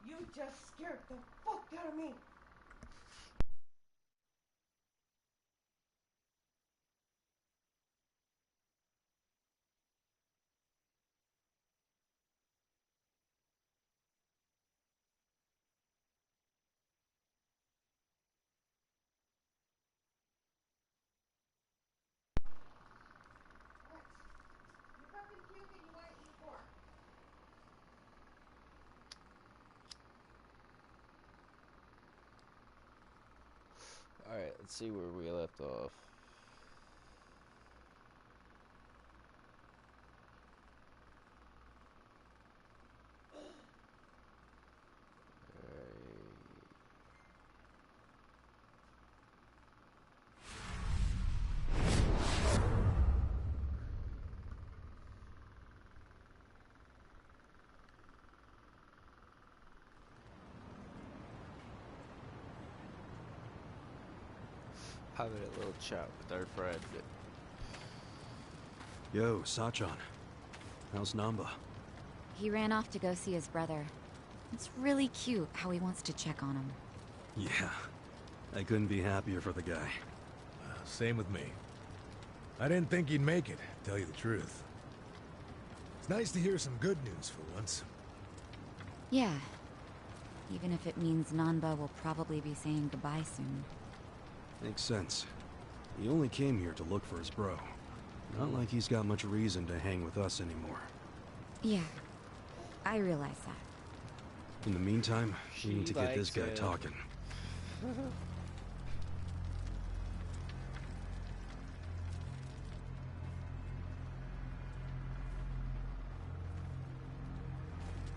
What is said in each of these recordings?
You just scared the fuck out of me. What? You fucking puke and you want to eat more. Alright, let's see where we left off. Having a little chat with our friend. Yo, Sachan. How's Namba? He ran off to go see his brother. It's really cute how he wants to check on him. Yeah. I couldn't be happier for the guy. Same with me. I didn't think he'd make it, to tell you the truth. It's nice to hear some good news for once. Yeah. Even if it means Nanba will probably be saying goodbye soon. Makes sense. He only came here to look for his bro. Not like he's got much reason to hang with us anymore. Yeah. I realize that. In the meantime, we need to get this guy talking.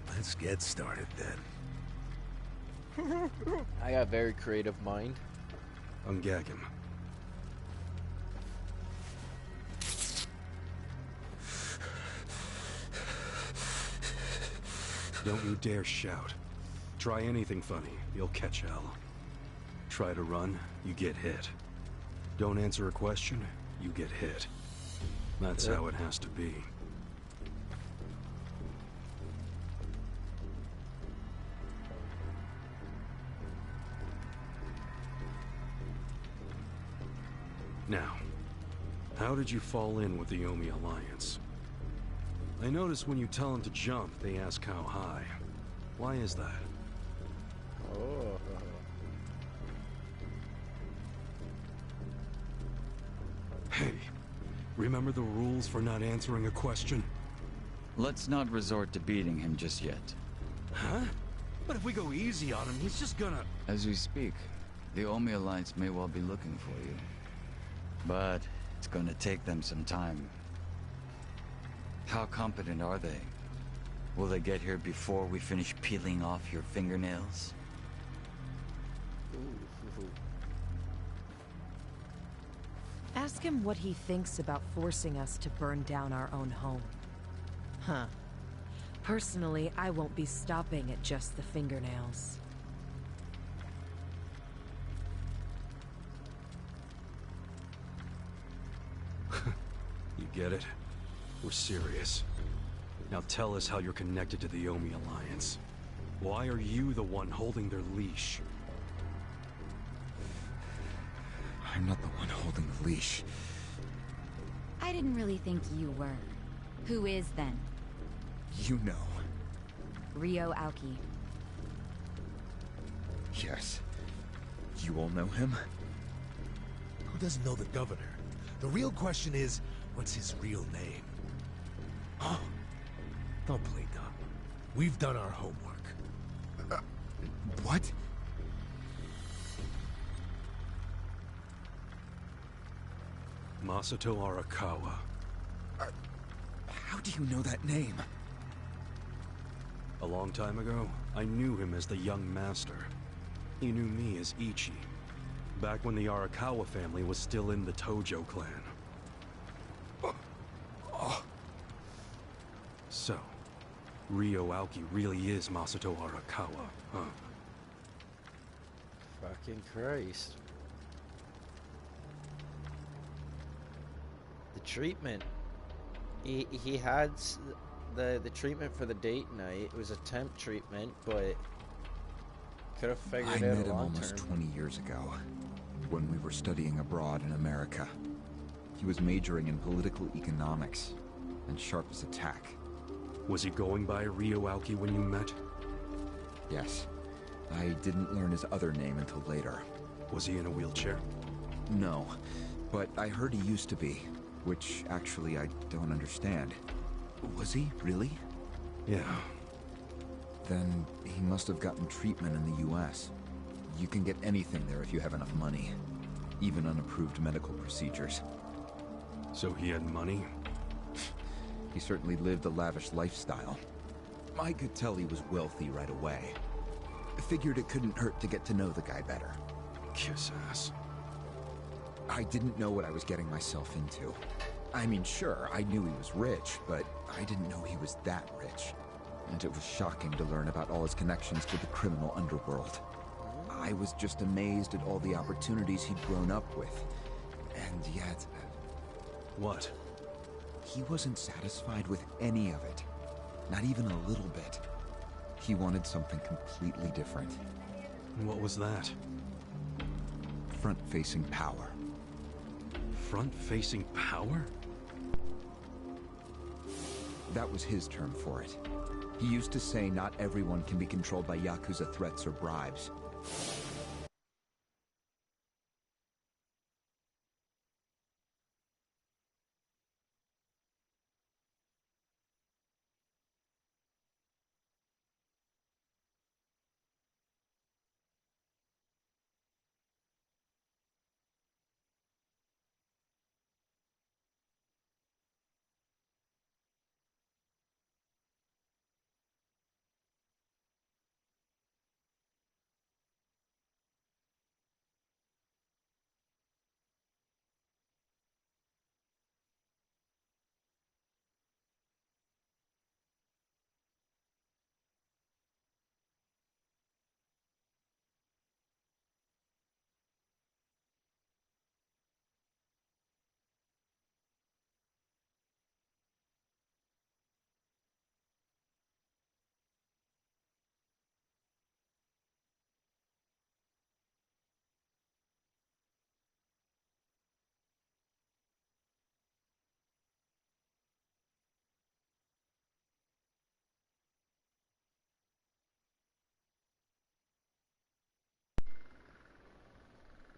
Let's get started then. I got a very creative mind. Ungag him. Don't you dare shout. Try anything funny, you'll catch hell. Try to run, you get hit. Don't answer a question, you get hit. That's how it has to be. Now, how did you fall in with the Yomi Alliance? I notice when you tell them to jump, they ask how high. Why is that? Oh. Hey, remember the rules for not answering a question? Let's not resort to beating him just yet. Huh? But if we go easy on him, he's just gonna... As we speak, the Omi Alliance may well be looking for you. But it's gonna take them some time. How competent are they? Will they get here before we finish peeling off your fingernails? Ask him what he thinks about forcing us to burn down our own home. Huh. Personally, I won't be stopping at just the fingernails. You get it? We're serious. Now tell us how you're connected to the Yomi Alliance. Why are you the one holding their leash? I'm not the one holding the leash. I didn't really think you were. Who is then? You know. Ryo Aoki. Yes. You all know him? Who doesn't know the governor? The real question is, what's his real name? Oh, don't play dumb. We've done our homework. What? Masato Arakawa. How do you know that name? A long time ago, I knew him as the young master. He knew me as Ichi. Back when the Arakawa family was still in the Tojo clan. So, Ryo Aoki really is Masato Arakawa, huh? Fucking Christ. The treatment. He had the treatment for the date night. It was a temp treatment, but Could have I figured met it him long almost term. 20 years ago, when we were studying abroad in America. He was majoring in political economics, and sharp as a tack. Was he going by Ryo Aoki when you met? Yes. I didn't learn his other name until later. Was he in a wheelchair? No, but I heard he used to be, which actually I don't understand. Was he, really? Yeah. Then he must have gotten treatment in the US. You can get anything there if you have enough money. Even unapproved medical procedures. So he had money? He certainly lived a lavish lifestyle. I could tell he was wealthy right away. Figured it couldn't hurt to get to know the guy better. Kiss ass. I didn't know what I was getting myself into. I mean, sure, I knew he was rich, but I didn't know he was that rich. And it was shocking to learn about all his connections to the criminal underworld. I was just amazed at all the opportunities he'd grown up with. And yet... What? He wasn't satisfied with any of it. Not even a little bit. He wanted something completely different. What was that? Front-facing power. Front-facing power? That was his term for it. He used to say not everyone can be controlled by Yakuza threats or bribes.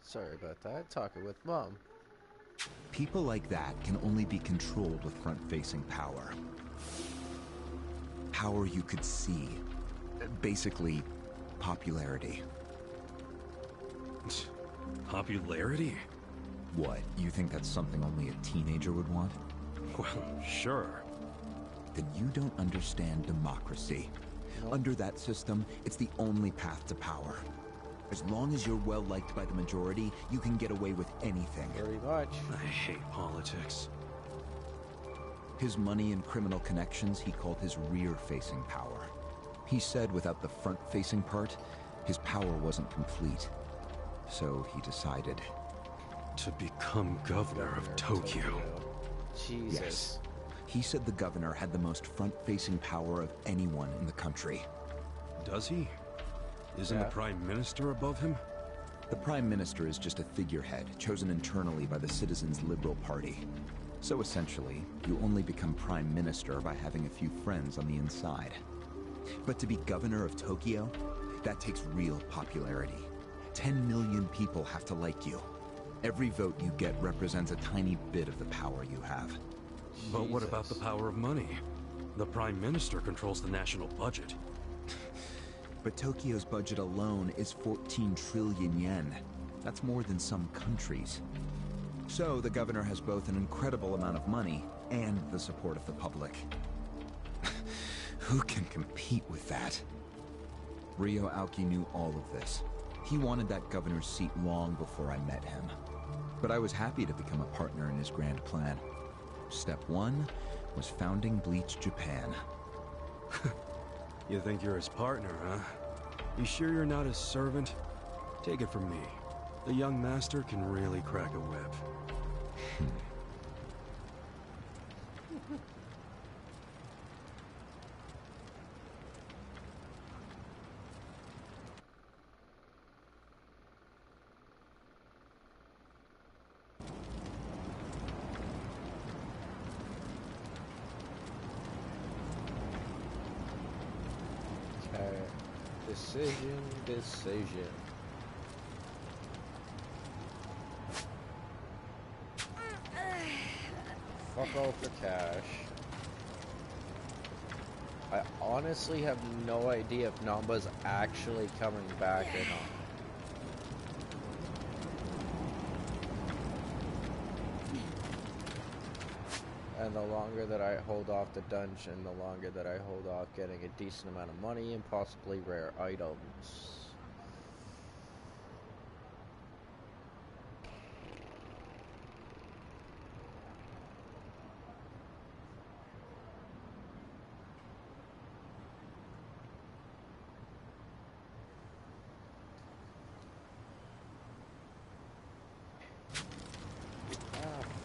Sorry about that. Talking with Mom. People like that can only be controlled with front-facing power. Power you could see. Basically, popularity. Popularity? What, you think that's something only a teenager would want? Well, sure. Then you don't understand democracy. Nope. Under that system, it's the only path to power. As long as you're well-liked by the majority, you can get away with anything. Pretty much. I hate politics. His money and criminal connections he called his rear-facing power. He said without the front-facing part, his power wasn't complete. So he decided... To become governor of Tokyo. Jesus. Yes. He said the governor had the most front-facing power of anyone in the country. Does he? Isn't Yeah. the Prime Minister above him? The Prime Minister is just a figurehead, chosen internally by the Citizens' Liberal Party. So essentially, you only become Prime Minister by having a few friends on the inside. But to be governor of Tokyo, that takes real popularity. 10 million people have to like you. Every vote you get represents a tiny bit of the power you have. But what about the power of money? The Prime Minister controls the national budget. But Tokyo's budget alone is 14 trillion yen. That's more than some countries. So the governor has both an incredible amount of money and the support of the public. Who can compete with that? Ryo Aoki knew all of this. He wanted that governor's seat long before I met him. But I was happy to become a partner in his grand plan. Step one was founding Bleach Japan. You think you're his partner, huh? You sure you're not his servant? Take it from me. The young master can really crack a whip. Decision. Fuck all for cash. I honestly have no idea if Namba's actually coming back or not. And the longer that I hold off the dungeon, the longer that I hold off getting a decent amount of money and possibly rare items.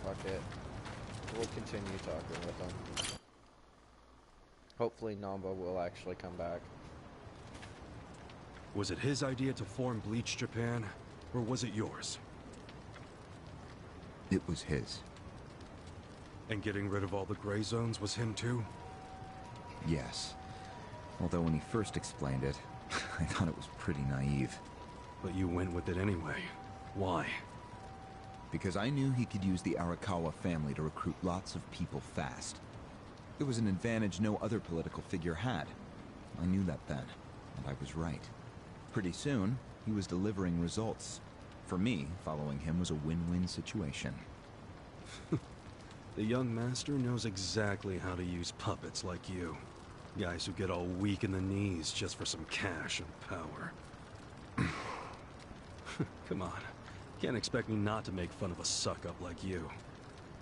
Fuck it. We'll continue talking with him. Hopefully Namba will actually come back. Was it his idea to form Bleach Japan, or was it yours? It was his. And getting rid of all the gray zones was him too? Yes. Although when he first explained it, I thought it was pretty naive. But you went with it anyway. Why? Because I knew he could use the Arakawa family to recruit lots of people fast. It was an advantage no other political figure had. I knew that then, and I was right. Pretty soon, he was delivering results. For me, following him was a win-win situation. The young master knows exactly how to use puppets like you. Guys who get all weak in the knees just for some cash and power. Come on. Can't expect me not to make fun of a suck-up like you.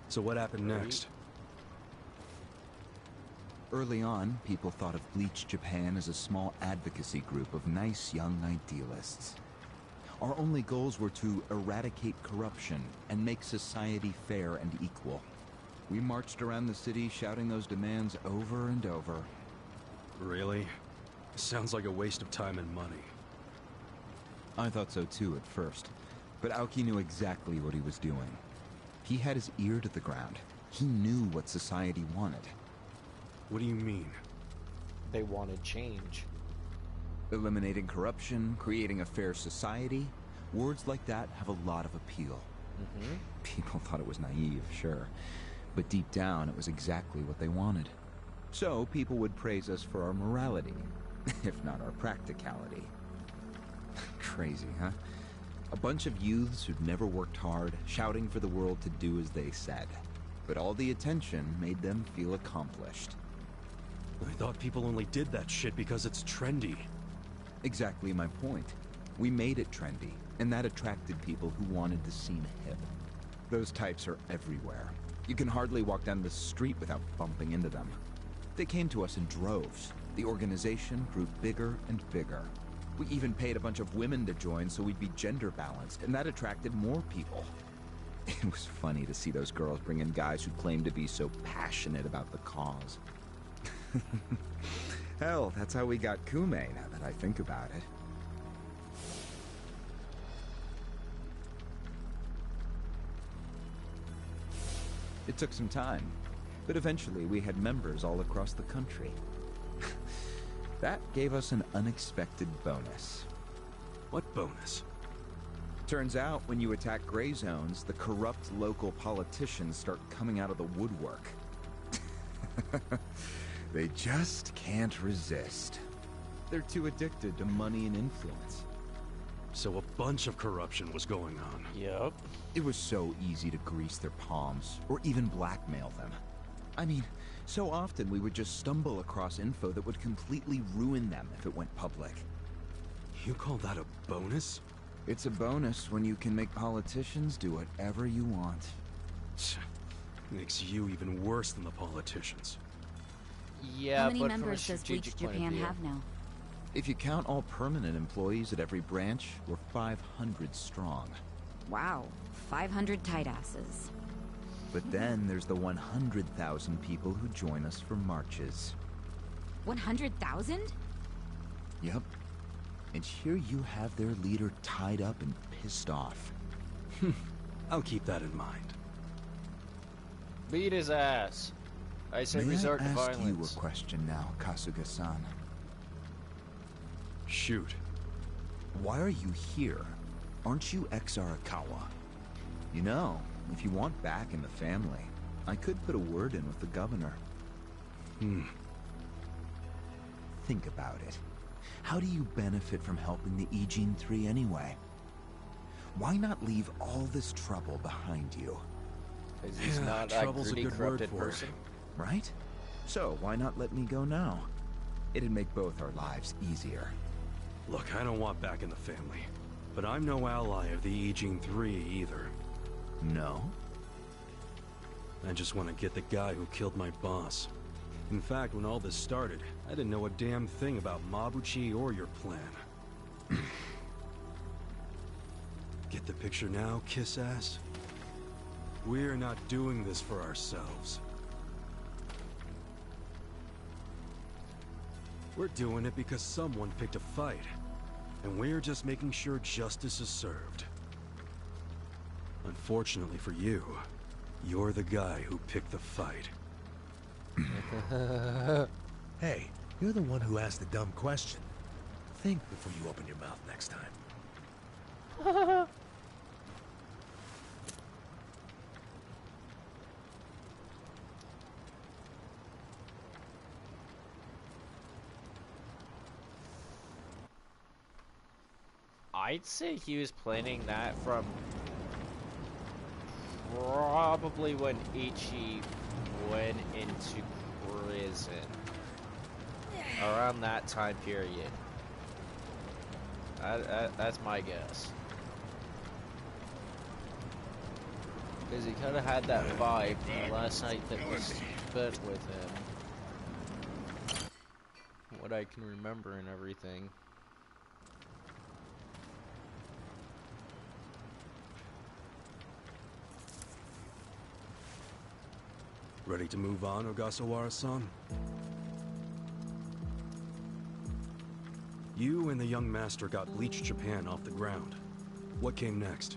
So what happened next? Early on, people thought of Bleach Japan as a small advocacy group of nice young idealists. Our only goals were to eradicate corruption and make society fair and equal. We marched around the city shouting those demands over and over. Really? Sounds like a waste of time and money. I thought so too at first, but Aoki knew exactly what he was doing. He had his ear to the ground. He knew what society wanted. What do you mean? They wanted change. Eliminating corruption, creating a fair society, words like that have a lot of appeal. People thought it was naive, sure, but deep down it was exactly what they wanted. So people would praise us for our morality, if not our practicality. Crazy, huh? A bunch of youths who'd never worked hard, shouting for the world to do as they said. But all the attention made them feel accomplished. I thought people only did that shit because it's trendy. Exactly my point. We made it trendy, and that attracted people who wanted to seem hip. Those types are everywhere. You can hardly walk down the street without bumping into them. They came to us in droves. The organization grew bigger and bigger. We even paid a bunch of women to join so we'd be gender balanced, and that attracted more people. It was funny to see those girls bring in guys who claimed to be so passionate about the cause. Hell, that's how we got Kume, now that I think about it. It took some time, but eventually we had members all across the country. That gave us an unexpected bonus. What bonus? Turns out, when you attack gray zones, the corrupt local politicians start coming out of the woodwork. They just can't resist. They're too addicted to money and influence. So a bunch of corruption was going on. Yep. It was so easy to grease their palms, or even blackmail them. I mean, so often we would just stumble across info that would completely ruin them if it went public. You call that a bonus? It's a bonus when you can make politicians do whatever you want. Makes you even worse than the politicians. Yeah, How many but from a members does Bleach strategic point of Japan view. have now? If you count all permanent employees at every branch, we're 500 strong. Wow, 500 tight asses. But then there's the 100,000 people who join us for marches. 100,000? Yep. And here you have their leader tied up and pissed off. I'll keep that in mind. Beat his ass. I say May resort I to ask violence. you a question now, Kasuga-san? Shit. shoot. Why are you here? Aren't you ex-Arakawa? You know, if you want back in the family, I could put a word in with the governor. Think about it. How do you benefit from helping the Ep 3 anyway? Why not leave all this trouble behind you? Because he's not a trouble's a greedy, good word corrupted for it. person. Right? So, why not let me go now? It'd make both our lives easier. Look, I don't want back in the family. But I'm no ally of the Ep 3 either. No? I just want to get the guy who killed my boss. In fact, when all this started, I didn't know a damn thing about Mabuchi or your plan. Get the picture now, kiss ass? We're not doing this for ourselves. We're doing it because someone picked a fight. And we're just making sure justice is served. Unfortunately for you, you're the guy who picked the fight. Hey, you're the one who asked the dumb question. Think before you open your mouth next time. I'd say he was planning that from probably when Ichi went into prison. Around that time period. That's my guess. Because he kind of had that vibe the last night that was spent with him. What I can remember and everything. Ready to move on, Ogasawara-san? You and the young master got Bleach Japan off the ground. What came next?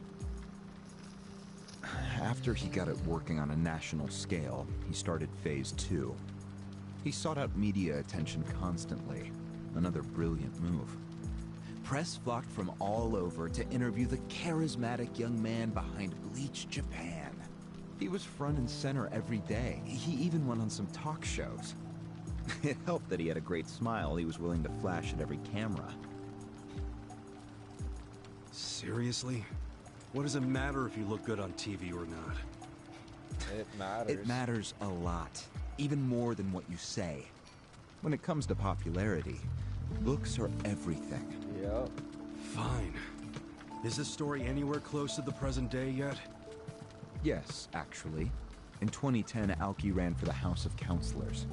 After he got it working on a national scale, he started Phase 2. He sought out media attention constantly. Another brilliant move. Press flocked from all over to interview the charismatic young man behind Bleach Japan. He was front and center every day. He even went on some talk shows. It helped that he had a great smile he was willing to flash at every camera. Seriously? What does it matter if you look good on TV or not? It matters. It matters a lot. Even more than what you say. When it comes to popularity, looks are everything. Yep. Fine. Is this story anywhere close to the present day yet? Yes, actually. In 2010, Aoki ran for the House of Councilors.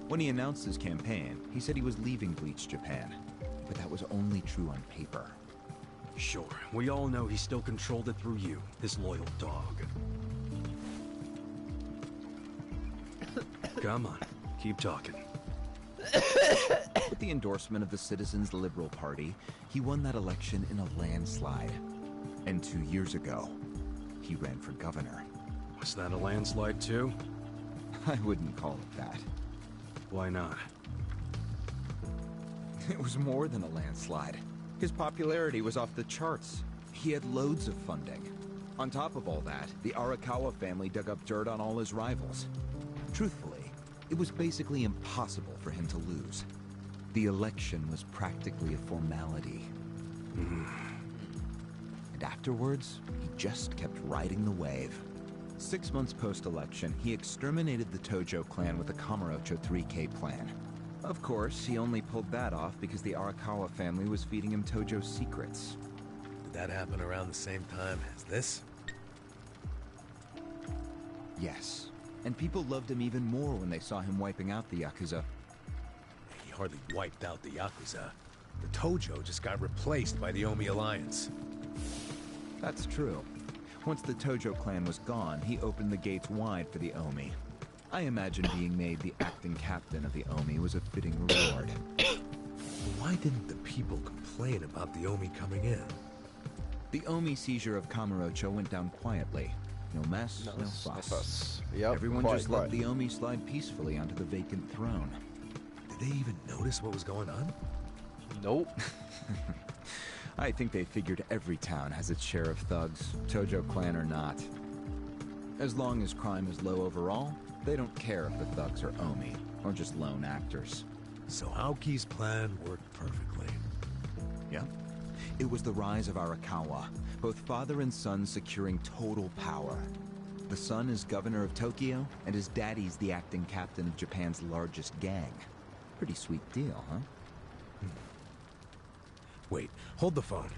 When he announced his campaign, he said he was leaving Bleach Japan. But that was only true on paper. Sure, we all know he still controlled it through you, his loyal dog. Come on, keep talking. With the endorsement of the Citizens Liberal Party, he won that election in a landslide. And 2 years ago, he ran for governor. Was that a landslide too? I wouldn't call it that. Why not? It was more than a landslide. His popularity was off the charts. He had loads of funding. On top of all that, the Arakawa family dug up dirt on all his rivals. Truthfully, it was basically impossible for him to lose. The election was practically a formality. And afterwards, he just kept riding the wave. 6 months post-election, he exterminated the Tojo clan with the Kamurocho 3K plan. Of course, he only pulled that off because the Arakawa family was feeding him Tojo secrets. Did that happen around the same time as this? Yes. And people loved him even more when they saw him wiping out the Yakuza. He hardly wiped out the Yakuza. The Tojo just got replaced by the Omi Alliance. That's true. Once the Tojo clan was gone, he opened the gates wide for the Omi. I imagine being made the acting captain of the Omi was a fitting reward. Why didn't the people complain about the Omi coming in? The Omi seizure of Kamurocho went down quietly. No mess, no fuss. Yep, Everyone quite, just let the Omi slide peacefully onto the vacant throne. Did they even notice what was going on? Nope. I think they figured every town has its share of thugs, Tojo clan or not. As long as crime is low overall, they don't care if the thugs are Omi, or just lone actors. So Aoki's plan worked perfectly. Yep. It was the rise of Arakawa, both father and son securing total power. The son is governor of Tokyo, and his daddy's the acting captain of Japan's largest gang. Pretty sweet deal, huh? Wait, hold the phone.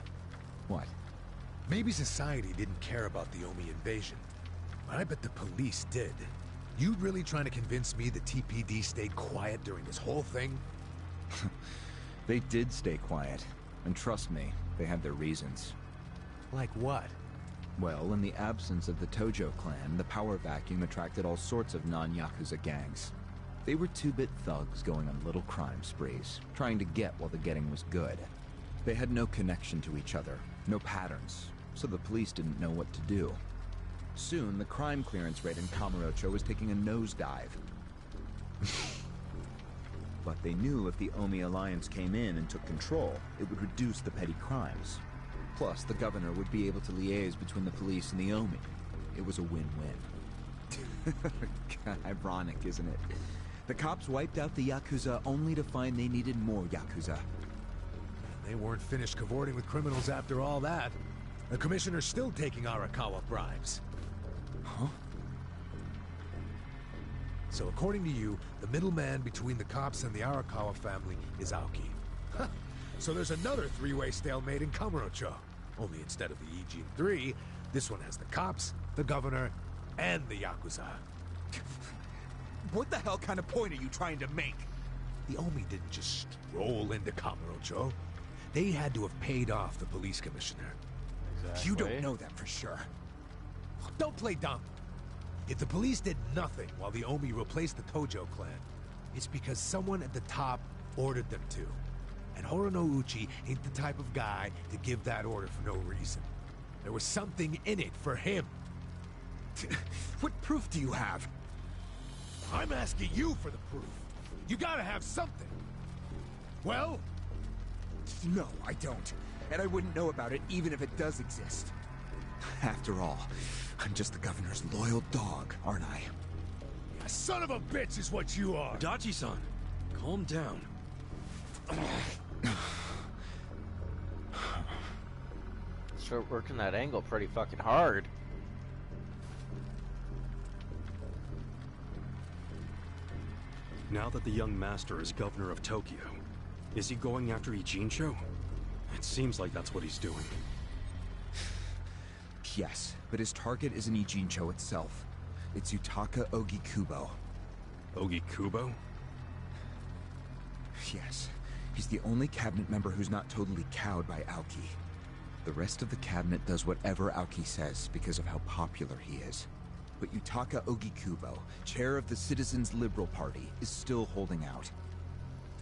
What? Maybe society didn't care about the Omi invasion, but I bet the police did. You really trying to convince me the TPD stayed quiet during this whole thing? They did stay quiet, and trust me, they had their reasons. Like what? Well, in the absence of the Tojo clan, the power vacuum attracted all sorts of non-Yakuza gangs. They were two-bit thugs going on little crime sprees, trying to get while the getting was good. They had no connection to each other, no patterns, so the police didn't know what to do. Soon, the crime clearance rate in Kamurocho was taking a nosedive. But they knew if the Omi Alliance came in and took control, it would reduce the petty crimes. Plus, the governor would be able to liaise between the police and the Omi. It was a win-win. Ironic, isn't it? The cops wiped out the Yakuza only to find they needed more Yakuza. They weren't finished cavorting with criminals after all that. The commissioner's still taking Arakawa bribes. Huh? So according to you, the middleman between the cops and the Arakawa family is Aoki. Huh. So there's another three-way stalemate in Kamurocho. Only instead of the Ijin 3, this one has the cops, the governor, and the Yakuza. What the hell kind of point are you trying to make? The Omi didn't just stroll into Kamurocho. They had to have paid off the police commissioner. Exactly. You don't know that for sure. Don't play dumb. If the police did nothing while the Omi replaced the Tojo clan, it's because someone at the top ordered them to. And Horonouchi ain't the type of guy to give that order for no reason. There was something in it for him. What proof do you have? I'm asking you for the proof. You gotta have something. Well? No, I don't. And I wouldn't know about it even if it does exist. After all, I'm just the governor's loyal dog, aren't I? A son of a bitch is what you are. Adachi-san, calm down. Start working that angle pretty fucking hard. Now that the young master is governor of Tokyo, is he going after Ijincho? It seems like that's what he's doing. Yes, but his target isn't Ijincho itself. It's Yutaka Ogikubo. Ogikubo? Yes, he's the only cabinet member who's not totally cowed by Aoki. The rest of the cabinet does whatever Aoki says because of how popular he is. But Yutaka Ogikubo, chair of the Citizens Liberal Party, is still holding out.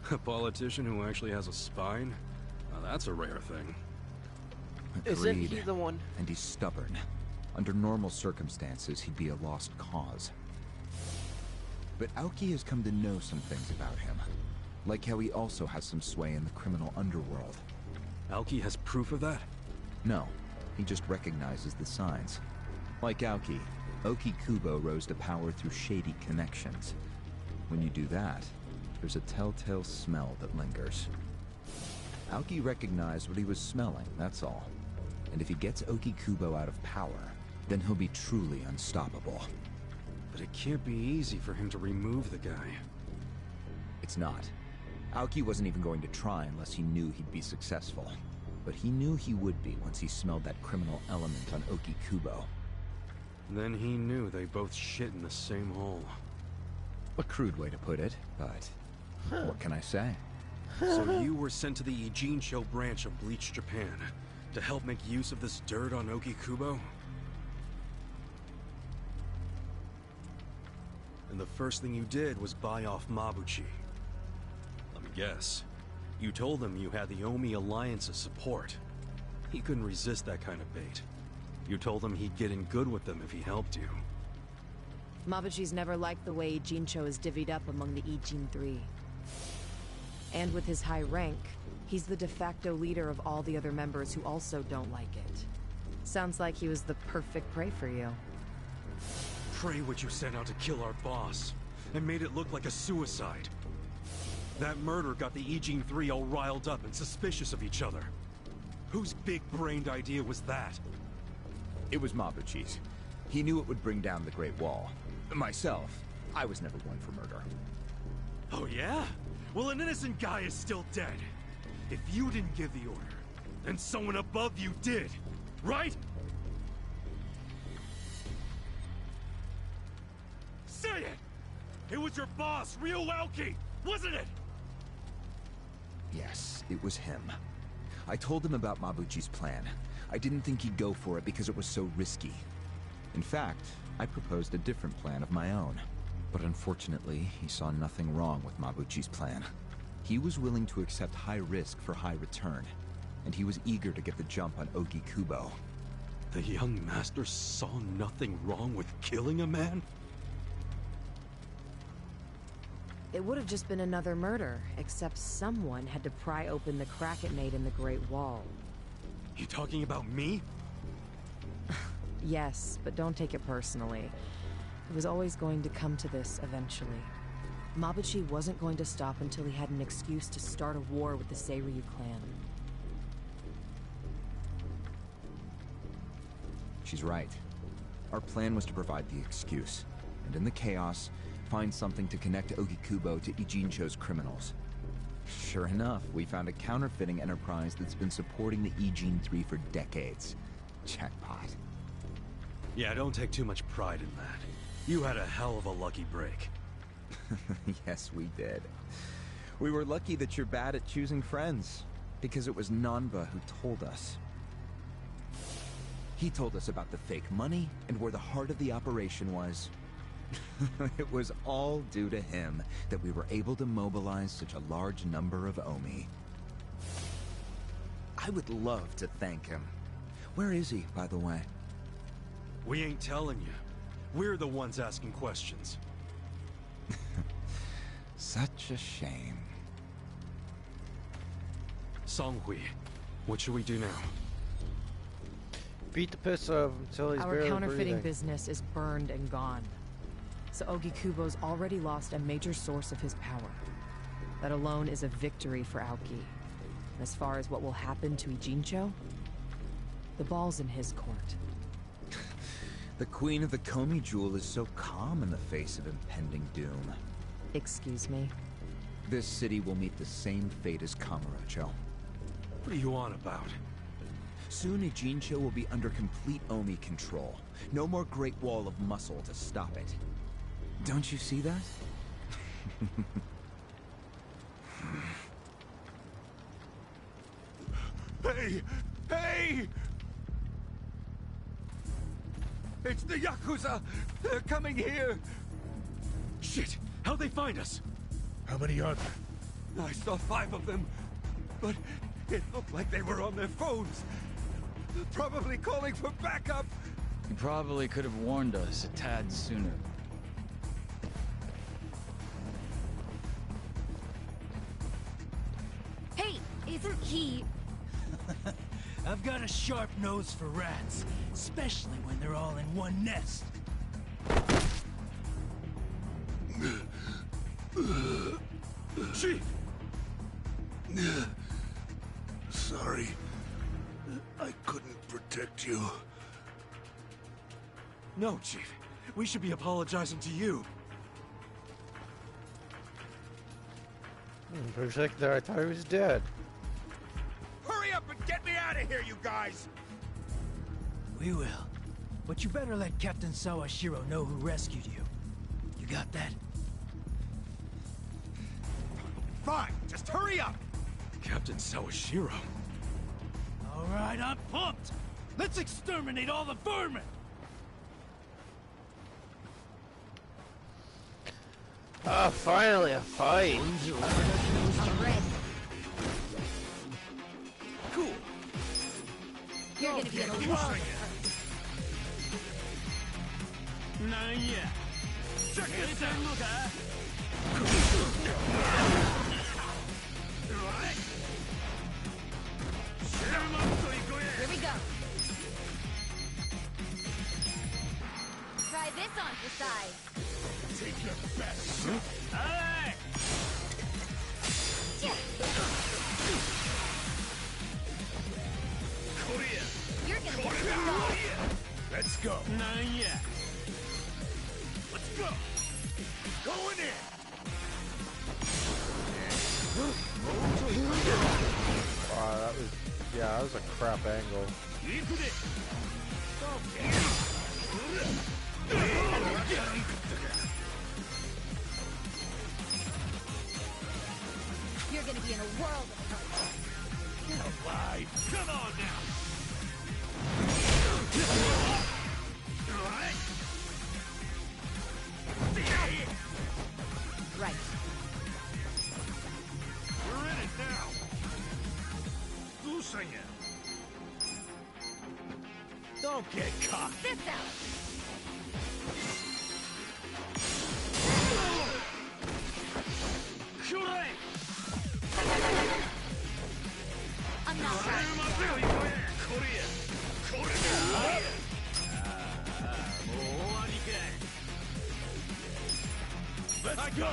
A politician who actually has a spine? Now that's a rare thing. Isn't Agreed. he the one? And he's stubborn. Under normal circumstances, he'd be a lost cause. But Aoki has come to know some things about him. Like how he also has some sway in the criminal underworld. Aoki has proof of that? No, he just recognizes the signs. Like Aoki, Ogikubo rose to power through shady connections. When you do that, there's a telltale smell that lingers. Aoki recognized what he was smelling, that's all. And if he gets Ogikubo out of power, then he'll be truly unstoppable. But it can't be easy for him to remove the guy. It's not. Aoki wasn't even going to try unless he knew he'd be successful. But he knew he would be once he smelled that criminal element on Ogikubo. Then he knew they both shit in the same hole. A crude way to put it, but what can I say? So you were sent to the Ijincho branch of Bleach Japan to help make use of this dirt on Ogikubo? And the first thing you did was buy off Mabuchi. Let me guess. You told him you had the Omi Alliance's support. He couldn't resist that kind of bait. You told him he'd get in good with them if he helped you. Mabuchi's never liked the way Ijincho is divvied up among the Ijin 3. And with his high rank, he's the de facto leader of all the other members who also don't like it. Sounds like he was the perfect prey for you. Prey what you sent out to kill our boss, and made it look like a suicide. That murder got the Ijin 3 all riled up and suspicious of each other. Whose big-brained idea was that? It was Mabuchi's. He knew it would bring down the Great Wall. Myself, I was never one for murder. Oh yeah? Well, an innocent guy is still dead. If you didn't give the order, then someone above you did, right? Say it! It was your boss, Ryuuki, wasn't it? Yes, it was him. I told him about Mabuchi's plan. I didn't think he'd go for it because it was so risky. In fact, I proposed a different plan of my own. But unfortunately, he saw nothing wrong with Mabuchi's plan. He was willing to accept high risk for high return, and he was eager to get the jump on Ogi Kubo. The young master saw nothing wrong with killing a man? It would have just been another murder, except someone had to pry open the crack it made in the Great Wall. You talking about me? Yes, but don't take it personally. It was always going to come to this eventually. Mabuchi wasn't going to stop until he had an excuse to start a war with the Seiryu clan. She's right. Our plan was to provide the excuse, and in the chaos, find something to connect Ogi Kubo to Ijincho's criminals. Sure enough, we found a counterfeiting enterprise that's been supporting the Ijin 3 for decades. Jackpot. Yeah, don't take too much pride in that. You had a hell of a lucky break. Yes, we did. We were lucky that you're bad at choosing friends, because it was Nanba who told us. He told us about the fake money and where the heart of the operation was. It was all due to him that we were able to mobilize such a large number of Omi. I would love to thank him. Where is he, by the way? We ain't telling you. We're the ones asking questions. Such a shame. Songhui, what should we do now? Beat the piss out of him until he's Our barely counterfeiting breathing. business is burned and gone. So Ogi Kubo's already lost a major source of his power. That alone is a victory for Aoki. As far as what will happen to Ijincho, the ball's in his court. The Queen of the Komi Jewel is so calm in the face of impending doom. Excuse me? This city will meet the same fate as Kamurocho. What are you on about? Soon Ijincho will be under complete Omi control. No more Great Wall of muscle to stop it. Don't you see that? Hey! Hey! It's the Yakuza! They're coming here! Shit! How'd they find us? How many are there? I saw 5 of them, but it looked like they were on their phones. Probably calling for backup. You probably could have warned us a tad sooner. Hey, is he... I've got a sharp nose for rats, especially when they're all in one nest. Chief! Sorry. I couldn't protect you. No, Chief. We should be apologizing to you. For a second there, I thought he was dead. Hurry up and get me out of here, you guys! We will. But you better let Captain Sawashiro know who rescued you. You got that? Fine, just hurry up! Captain Sawashiro. All right, I'm pumped. Let's exterminate all the vermin. Oh, finally a fight. I'm ready. Cool. You're gonna be a lot. Check this out! on for size. Take your best shot. Alright! Korea. You're gonna get pissed off. Let's go. Not yet. Let's go. Going in. Wow, that was a crap angle. You're gonna be in a world of hurt. Alive. Come on now. Right. We're in it now. Losing it. Don't get caught. This out. I'm not right. Let's go.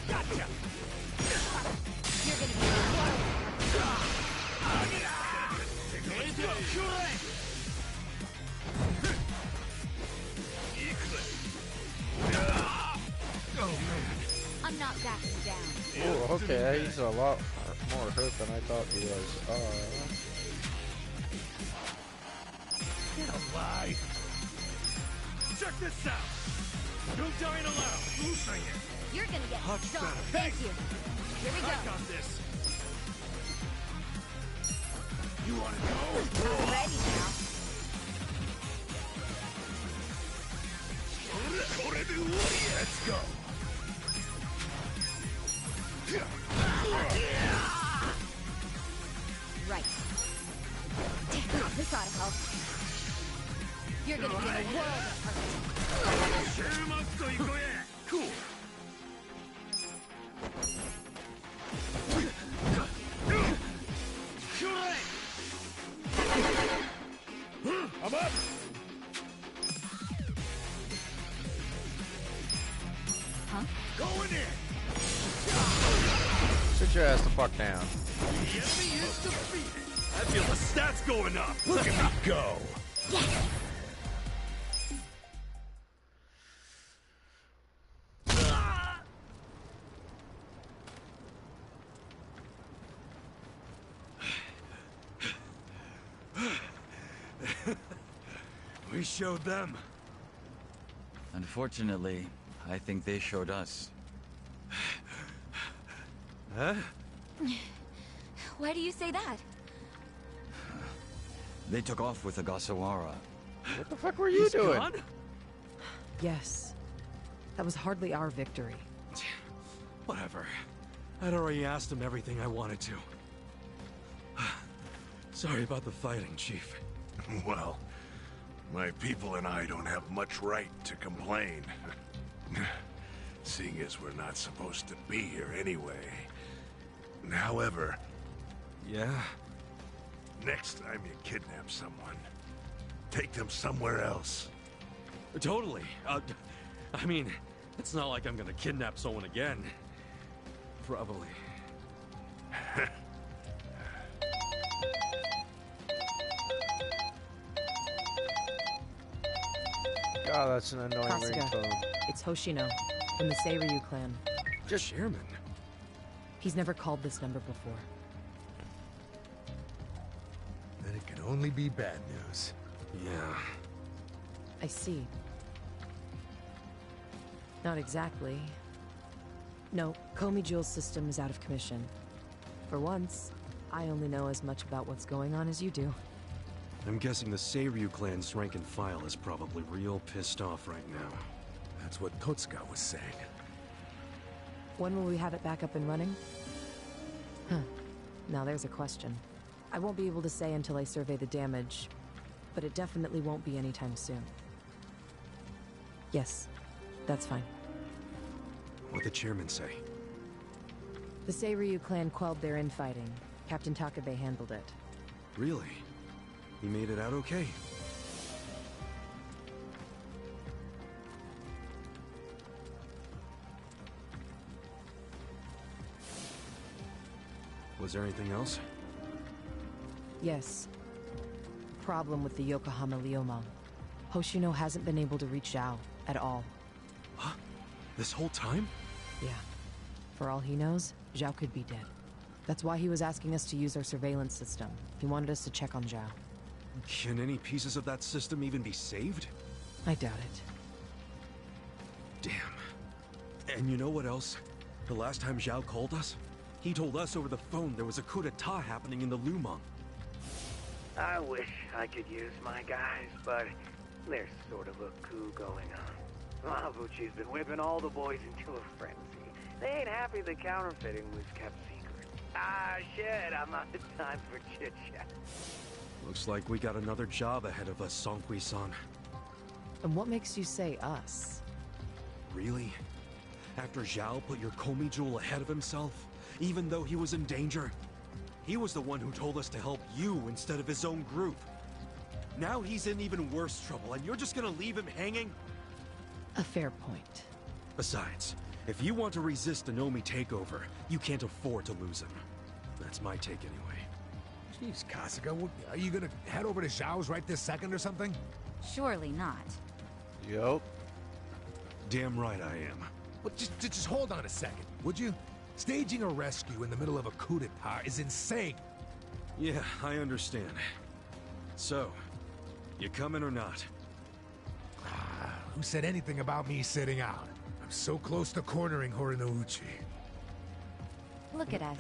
Gotcha. You're gonna be in a world of I'm not backing down. Oh, okay, he's a lot more hurt than I thought he was. Get alive. Check this out. No dying allowed. Losing it. You're gonna get Much stung. better. Thank you. Here we I go. got this. You wanna go? I'm ready now. Let's go. Right. This ought to help. You're gonna be in a world of hurt. Cool. I'm up. Huh? Going in. Sit your ass the fuck down. The enemy is defeated. I feel the stats going up. Look at me go. Yes! We showed them. Unfortunately, I think they showed us. Huh? Why do you say that? They took off with the Gasawara. What the fuck were you doing? Gone? Yes. That was hardly our victory. Whatever. I'd already asked him everything I wanted to. Sorry about the fighting, Chief. Well, my people and I don't have much right to complain. Seeing as we're not supposed to be here anyway. However, Yeah? next time you kidnap someone, take them somewhere else. Totally. I mean, it's not like I'm gonna kidnap someone again. Probably. God, that's an annoying Kasuga. ringtone. It's Hoshino, from the Seiryu clan. Just Chairman. He's never called this number before. Then it can only be bad news. Yeah. I see. Not exactly. No, Komi Jewel's system is out of commission. For once, I only know as much about what's going on as you do. I'm guessing the Seiryu clan's rank and file is probably real pissed off right now. That's what Totsuka was saying. When will we have it back up and running? Huh. Now there's a question. I won't be able to say until I survey the damage, but it definitely won't be anytime soon. Yes, that's fine. What'd the chairman say? The Seiryu clan quelled their infighting. Captain Takabe handled it. Really? He made it out okay? Was there anything else? Yes. Problem with the Yokohama Liumang. Hoshino hasn't been able to reach Zhao at all. Huh? This whole time? Yeah. For all he knows, Zhao could be dead. That's why he was asking us to use our surveillance system. He wanted us to check on Zhao. Can any pieces of that system even be saved? I doubt it. Damn. And you know what else? The last time Zhao called us, he told us over the phone there was a coup d'etat happening in the Lumang. I wish I could use my guys, but there's sort of a coup going on. Mabuchi's been whipping all the boys into a frenzy. They ain't happy the counterfeiting was kept secret. Ah, shit, I'm out of time for chit-chat. Looks like we got another job ahead of us, Songhui-san. And what makes you say us? Really? After Zhao put your Komi jewel ahead of himself, even though he was in danger? He was the one who told us to help you instead of his own group. Now he's in even worse trouble, and you're just gonna leave him hanging? A fair point. Besides, if you want to resist an Omi takeover, you can't afford to lose him. That's my take anyway. Jeez, Kasuga, are you gonna head over to Zhao's right this second or something? Surely not. Yup. Damn right I am. Well, just hold on a second, would you? Staging a rescue in the middle of a coup d'etat is insane. Yeah, I understand. So, you coming or not? Who said anything about me sitting out? I'm so close to cornering Horinouchi. Look at us.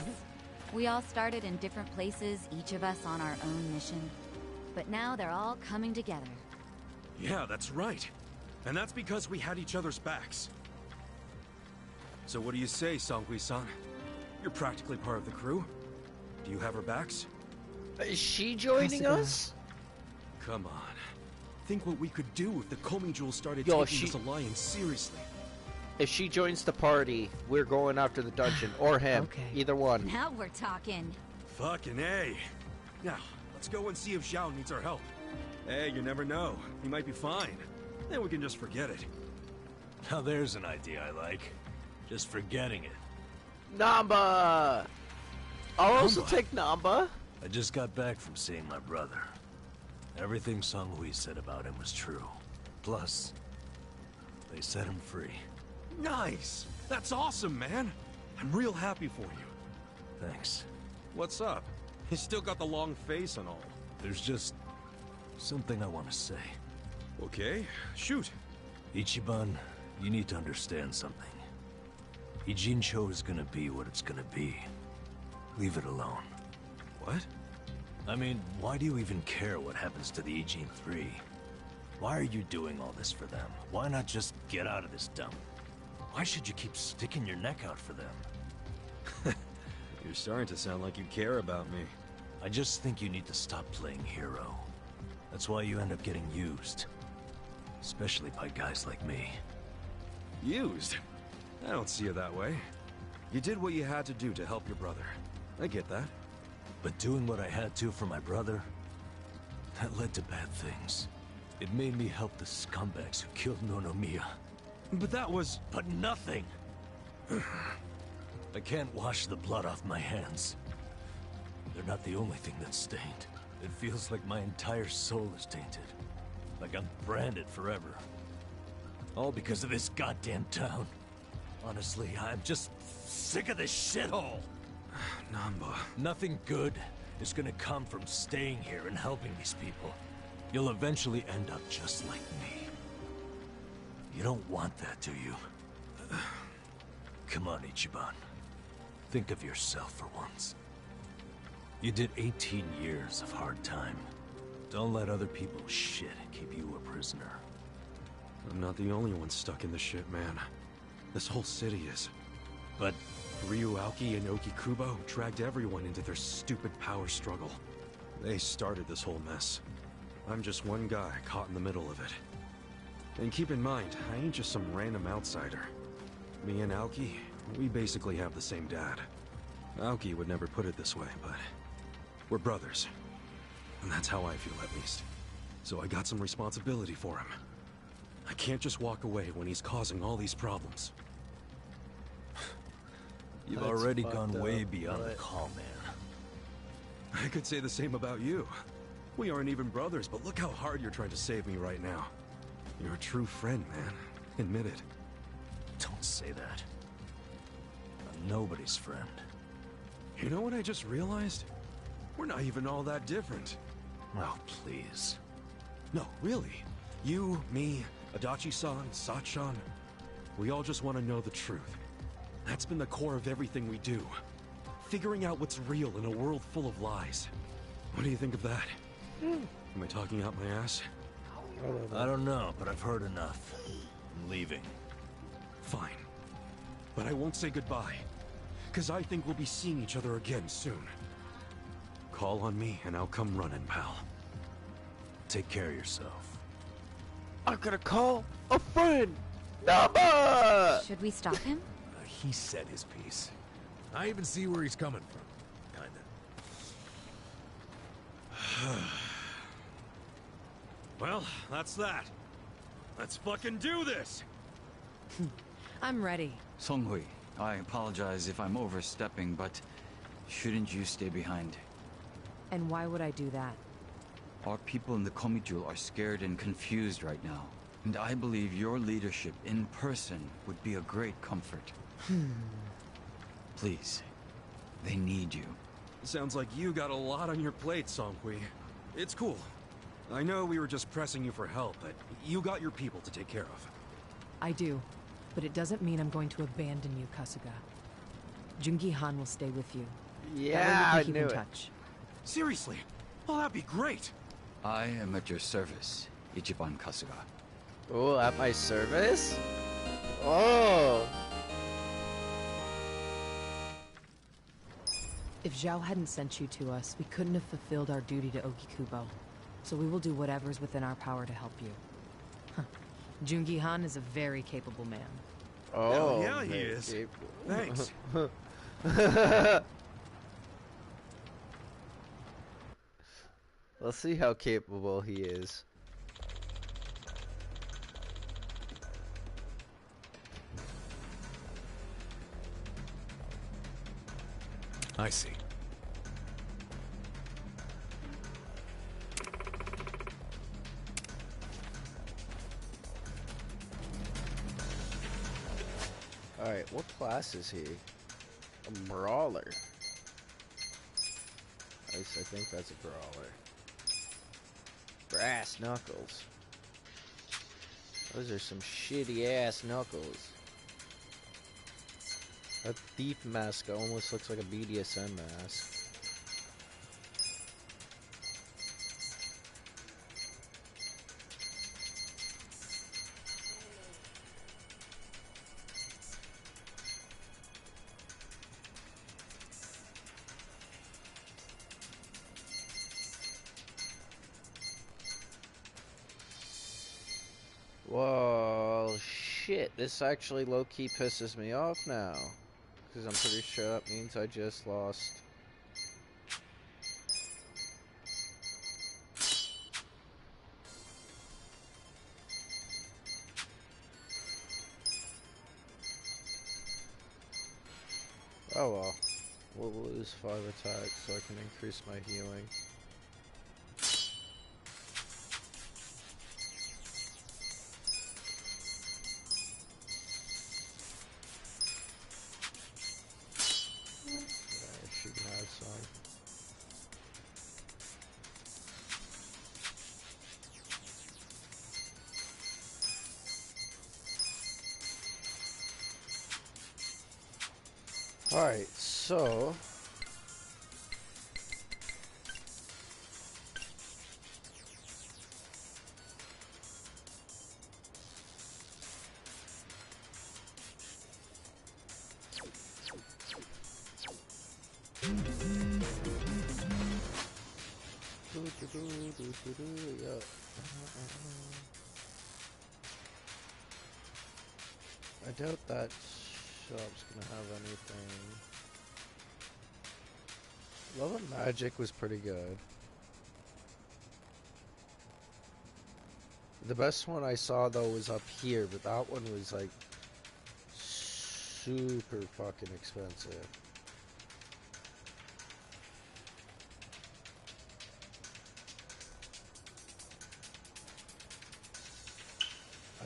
We all started in different places, each of us on our own mission. But now they're all coming together. Yeah, that's right. And that's because we had each other's backs. So what do you say, Songhui-san? You're practically part of the crew. Do you have our backs? Is she joining Kasuga. us? Come on. Think what we could do if the Komi Jewel started Yo, taking this alliance seriously. If she joins the party, we're going after the dungeon. Or him. Okay. Either one. Now we're talking. Fucking A. Now, let's go and see if Zhao needs our help. Hey, you never know. He might be fine. Then we can just forget it. Now there's an idea I like. Just forgetting it. Namba! I'll also Namba? take Namba. I just got back from seeing my brother. Everything Songhui said about him was true. Plus, they set him free. Nice! That's awesome, man! I'm real happy for you. Thanks. What's up? He's still got the long face and all. There's just something I want to say. Okay, shoot. Ichiban, you need to understand something. Ijincho is gonna be what it's gonna be. Leave it alone. What? I mean, why do you even care what happens to the Ijin 3? Why are you doing all this for them? Why not just get out of this dump? Why should you keep sticking your neck out for them? You're starting to sound like you care about me. I just think you need to stop playing hero. That's why you end up getting used. Especially by guys like me. Used? I don't see it that way. You did what you had to do to help your brother. I get that. But doing what I had to for my brother, that led to bad things. It made me help the scumbags who killed Nonomiya. But that was... But nothing! I can't wash the blood off my hands. They're not the only thing that's stained. It feels like my entire soul is tainted. Like I'm branded forever. All because of this goddamn town. Honestly, I'm just sick of this shithole! Namba... Nothing good is gonna come from staying here and helping these people. You'll eventually end up just like me. You don't want that, do you? Come on, Ichiban. Think of yourself for once. You did 18 years of hard time. Don't let other people's shit keep you a prisoner. I'm not the only one stuck in the shit, man. This whole city is. But Ryu Aoki and Oki Kubo dragged everyone into their stupid power struggle. They started this whole mess. I'm just one guy caught in the middle of it. And keep in mind, I ain't just some random outsider. Me and Aoki, we basically have the same dad. Aoki would never put it this way, but we're brothers. And that's how I feel, at least. So I got some responsibility for him. I can't just walk away when he's causing all these problems. You've That's already fucked gone up, way beyond the but- call, man. I could say the same about you. We aren't even brothers, but look how hard you're trying to save me right now. You're a true friend, man. Admit it. Don't say that. I'm nobody's friend. You know what I just realized? We're not even all that different. Oh, please. No, really. You, me, Adachi-san, Sachan. We all just want to know the truth. That's been the core of everything we do. Figuring out what's real in a world full of lies. What do you think of that? Am I talking out my ass? I don't know, but I've heard enough. I'm leaving. Fine. But I won't say goodbye. Because I think we'll be seeing each other again soon. Call on me and I'll come running, pal. Take care of yourself. I'm gonna call a friend! Number! Should we stop him? He said his piece. I even see where he's coming from. Kinda. Well, that's that. Let's fucking do this! I'm ready. Songhui, I apologize if I'm overstepping, but shouldn't you stay behind? And why would I do that? Our people in the Komijul are scared and confused right now. And I believe your leadership in person would be a great comfort. Please, they need you. Sounds like you got a lot on your plate, Songhui. It's cool. I know we were just pressing you for help, but you got your people to take care of. I do, but it doesn't mean I'm going to abandon you, Kasuga. Jungi Han will stay with you. Yeah, I keep knew in it. touch. Seriously? Oh, that'd be great! I am at your service, Ichiban Kasuga. Oh, at my service? Oh! If Zhao hadn't sent you to us, we couldn't have fulfilled our duty to Ogikubo. So we will do whatever's within our power to help you. Huh. Jungi Han is a very capable man. Oh, yeah, he is. Thanks. Let's see how capable he is. I see. Alright, what class is he? A brawler. I think that's a brawler. Brass knuckles. Those are some shitty ass knuckles. That thief mask almost looks like a BDSM mask. Whoa, shit, this actually low-key pisses me off now. Because I'm pretty sure that means I just lost. Oh well. We'll lose 5 attacks so I can increase my healing. She can have some. Alright, so yeah. I doubt that shop's gonna have anything. Love and Magic was pretty good. The best one I saw though was up here, but that one was like super fucking expensive.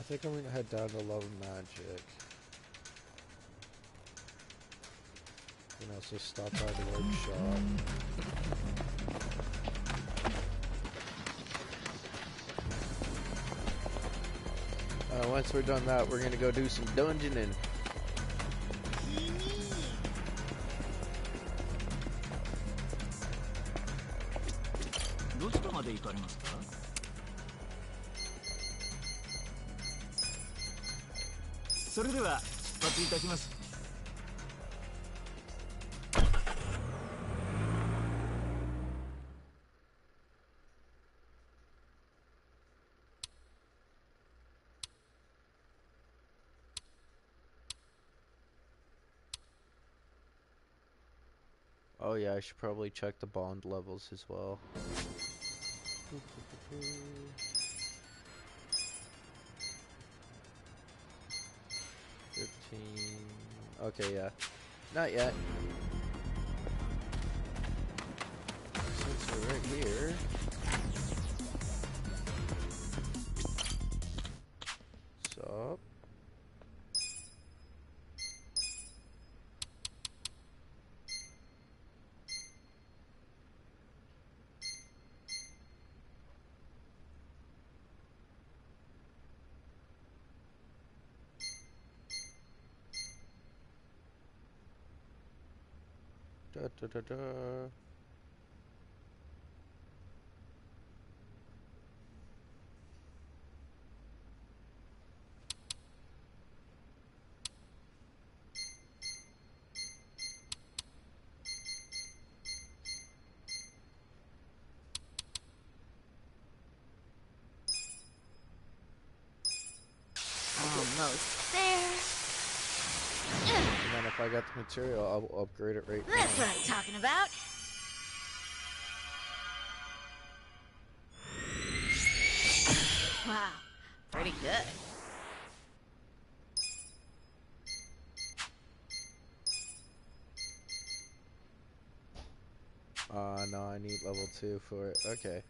think I'm gonna head down to Love Magic. And also stop by the workshop. Once we're done that, we're gonna go do some dungeoning. どちらまで行かれますか? それでは出発いたします。 Oh yeah, I should probably check the bond levels as well. 15. Okay, yeah. Not yet. Since we're right here. So. Da, da, da, da. Almost there. And then if I got the material, I'll upgrade it right now. That's what I'm talking about. Wow, pretty good. No, I need level 2 for it. Okay.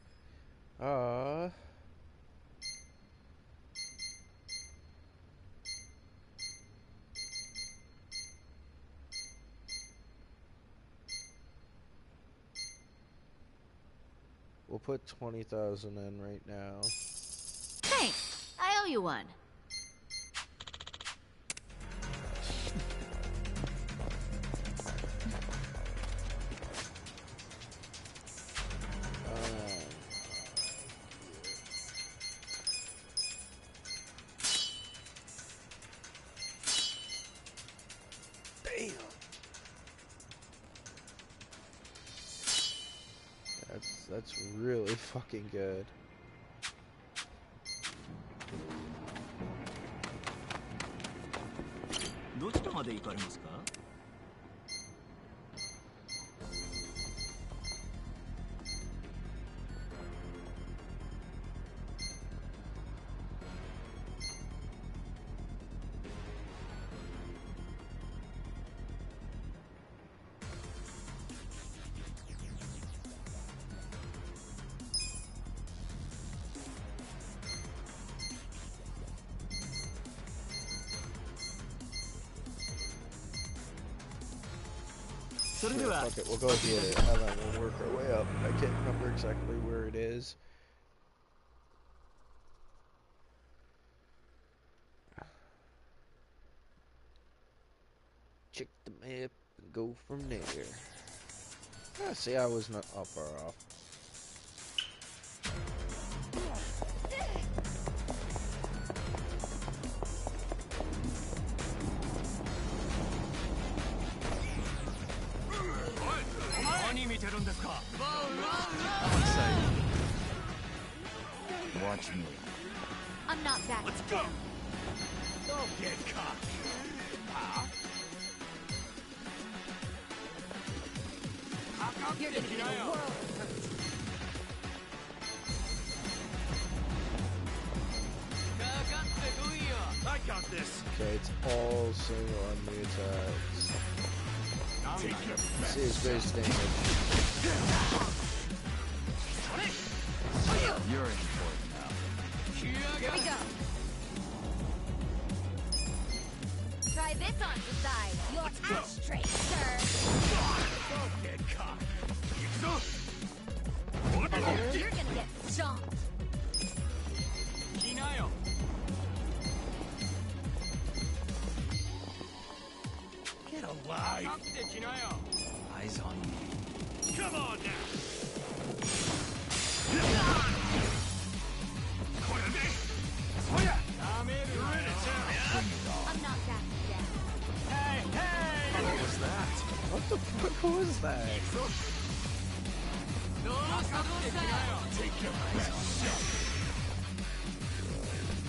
We'll put 20,000 in right now. Thanks. I owe you one. That's really fucking good. Sure, fuck it, we'll go get it, and then we'll work our way up. I can't remember exactly where it is. Check the map and go from there. Ah, see, I was not up far off. I'm excited. Watch me. I'm not that. Let's go. Don't get caught. You're gonna get a world hurt. I got this. Okay, it's all single enemy attacks. See his base damage. You're in for it now. Here we go. Croissant aside, your ashtray, sir. Don't get caught. You're gonna get stomped. Get alive. Eyes on me. Come on now. I'm not backing down. What was that? What the fuck was that? Take your best shot.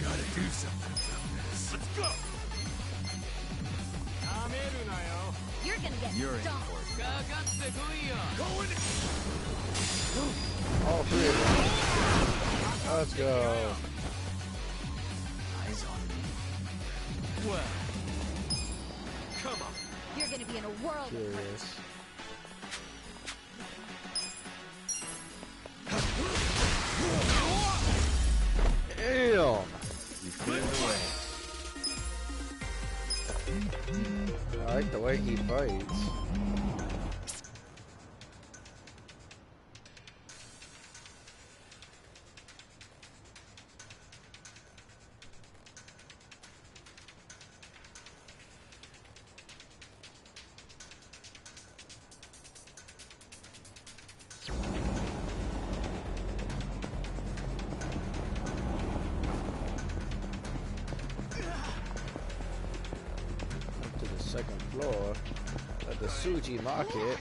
Gotta do something about this. Let's go. You're gonna get You're in stomped. for it. Go in. All three of them. Let's go. Eyes on me. Well, come on. You're gonna be in a world of hurt. Curious. Damn! You cleared the way. I like the way he fights. To the second floor of the Suji Market.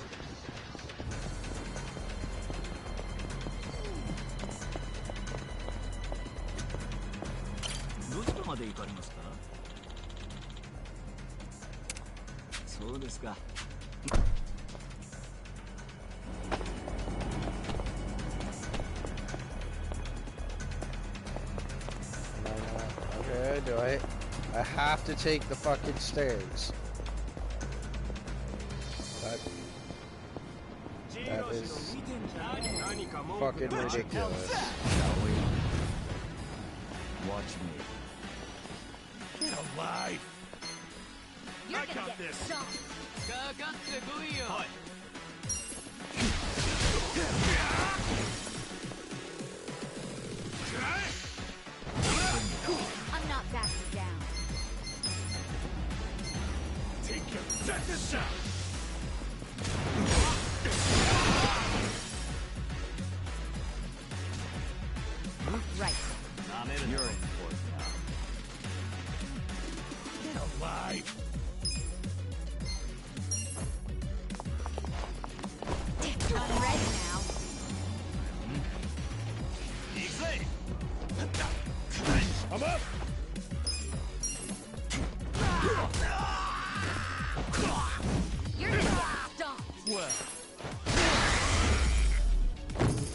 Okay, do I have to take the fucking stairs. That is fucking ridiculous. Shall we? Watch me. Get alive. You're I gonna got get this. stomped. I'm not backing down. Take your best shot. Right. You're in for it now. Get alive. I'm ready now. Easy. I'm up. You're gonna get stomped. Well,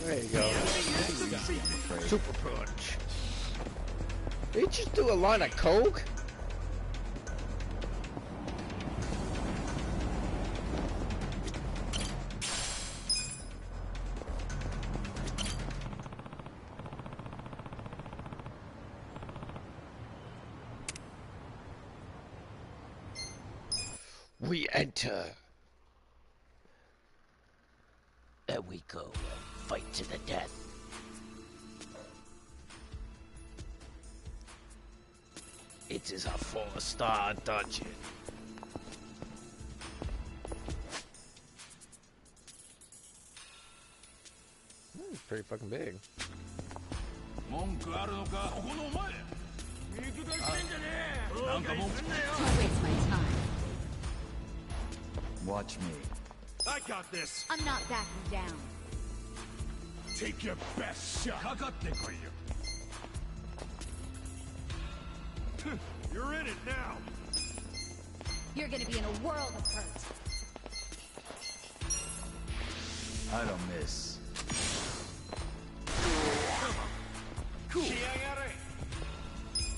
There you go. Super punch. Did he just do a line of coke? We enter. There we go. Fight to the death. It is a 4-star dungeon. Pretty fucking big. Don't waste my time. Watch me. I got this. I'm not backing down. Take your best shot. You're in it now. You're gonna be in a world of hurt. I don't miss. Cool.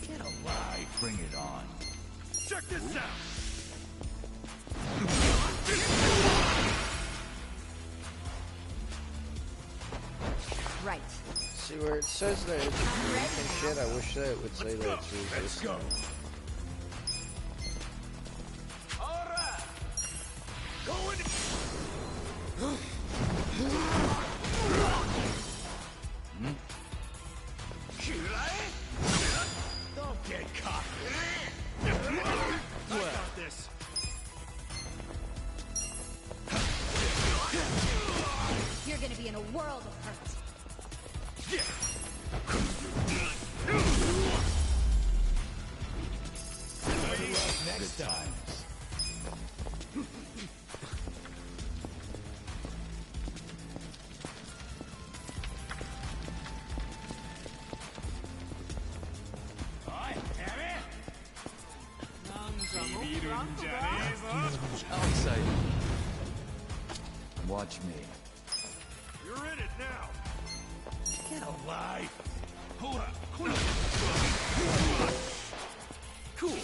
Get alive. Bring it on. Check this out. Right. See where it says that it's unique and shit, I wish that it would say that it's Let's go. exciting. Watch me. You're in it now. Get alive. Cool.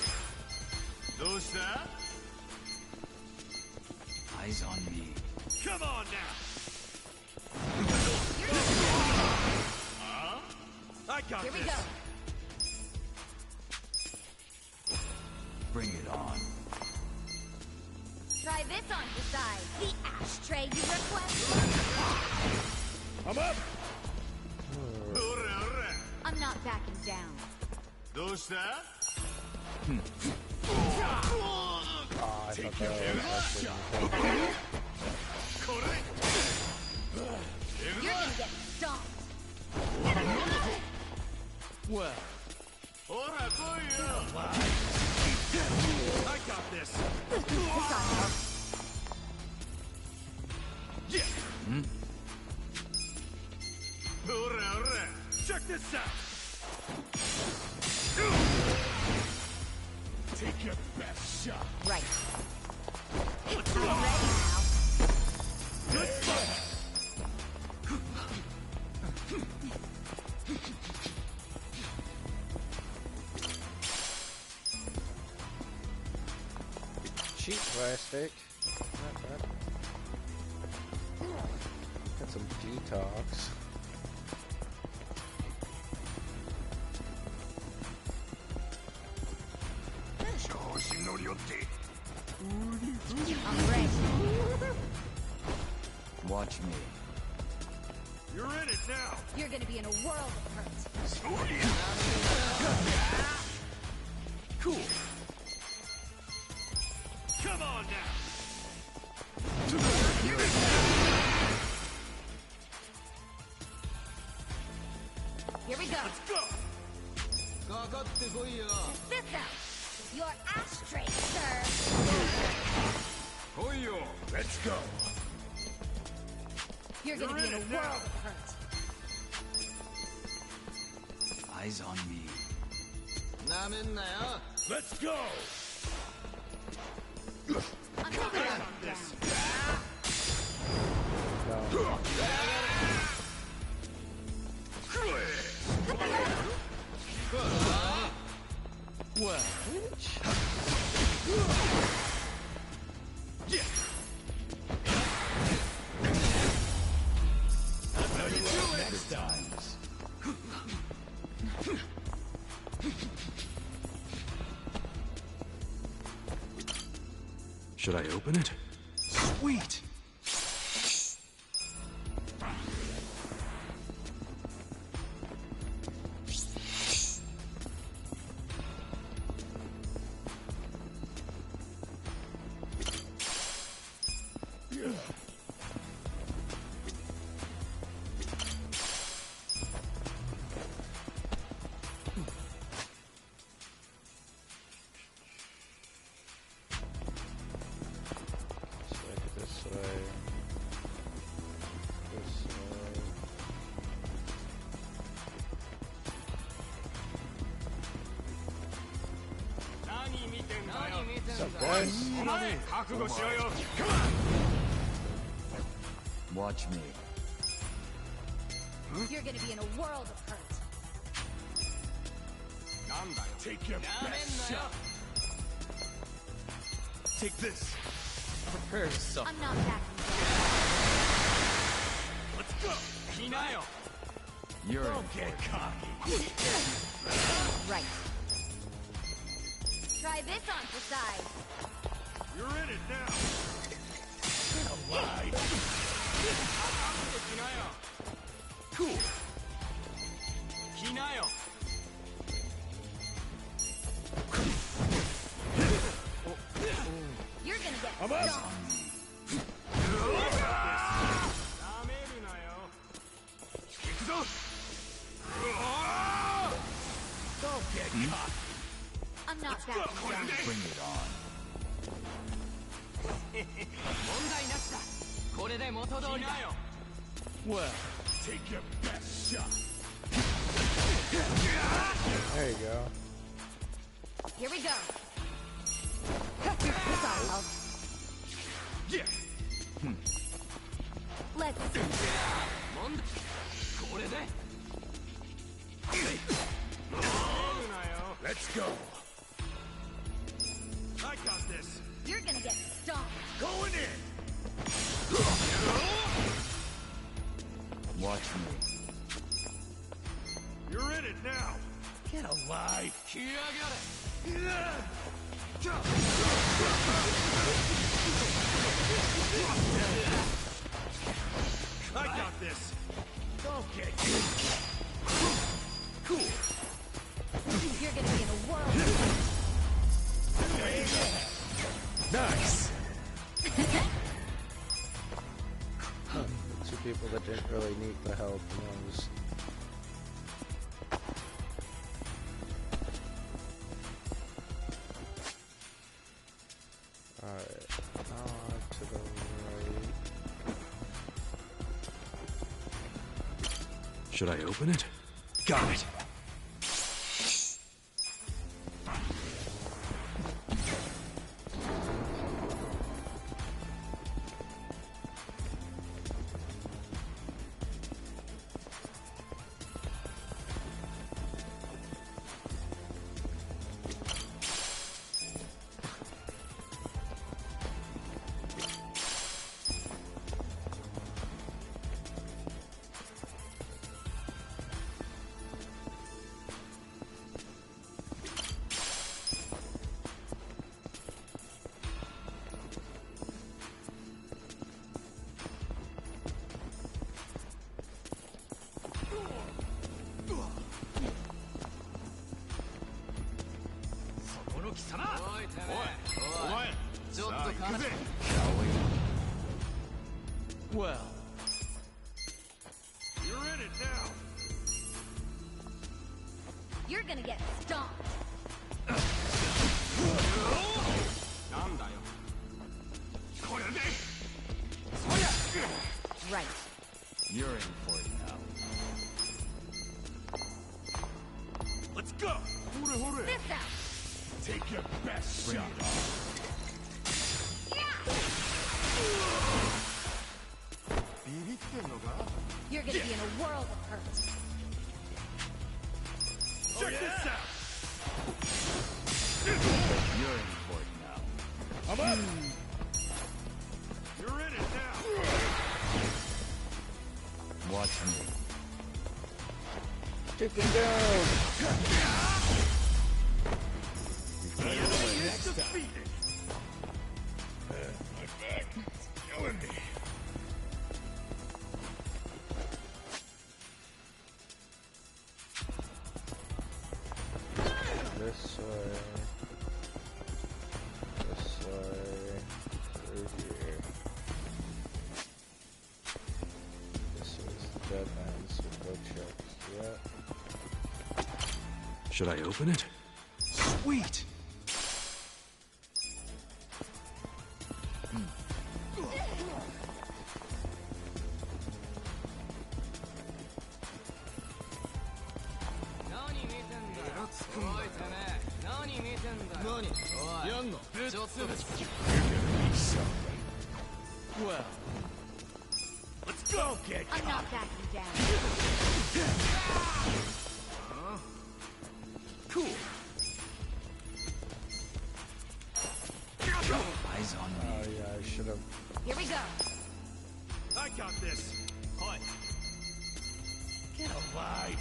Those that? Eyes on me. Come on now. I got Here this. we go. Bring it on. Try this on the side. The ashtray you request. I'm up. Hurrah, I'm not backing down. those that? Oh, I thought that was actually You're gonna get stomped. Well, I got this. Yeah. Hurrah. Check this out. Take your best shot. Right. Let's I'm go. ready now. Good fight. cheap plastic. Not bad. Got some detox. I'm ready. Watch me. You're in it now. You're gonna be in a world of hurt. Cool. Come on now. Here we go. Let's go. Test this out. Your ashtray, sir. Let's go. You're gonna be in a world of hurt. Eyes on me. Let's go. I'm not backing down. well. Yeah. That's how you do it. Next time. Should I open it? Sweet! Watch me. You're gonna be in a world of hurt. Take your best shot. Take this. Prepare yourself. I'm not backing Let's go. You're Don't get cocky. down. Right. Try this on for size. You're in it now. Get alive. Cool. You're gonna get I'm up. stomped. Don't get cocky. I'm not backing down. Bring it on. Well, Take your best shot. There you go. Here we go. This ought to help. Let's see. Let's go. I got this. You're gonna get stomped. Going in. Watch me. You're in it now. Get alive. I got this. Okay. Cool. You're gonna be in a world. Nice. The two people that didn't really need the help, and I was... Alright, to the right. Should I open it? Got it. Well. You're in it now. You're gonna get stomped. Right. You're in for it now. Let's go. This out. Take your best shot. You're gonna be in a world of hurt. Check this out. You're in for it now. I'm up. You're in it now. Watch me. Take him down. Next defeated. My back. Killing me. This way. This way. Through here. This is dead end, so go check. Yeah. Should I open it? Sweet! Well. Let's go, kid. I'm not backing down. Cool. Eyes on me. Oh yeah, I should have. Here we go. I got this. Hi. Get alive.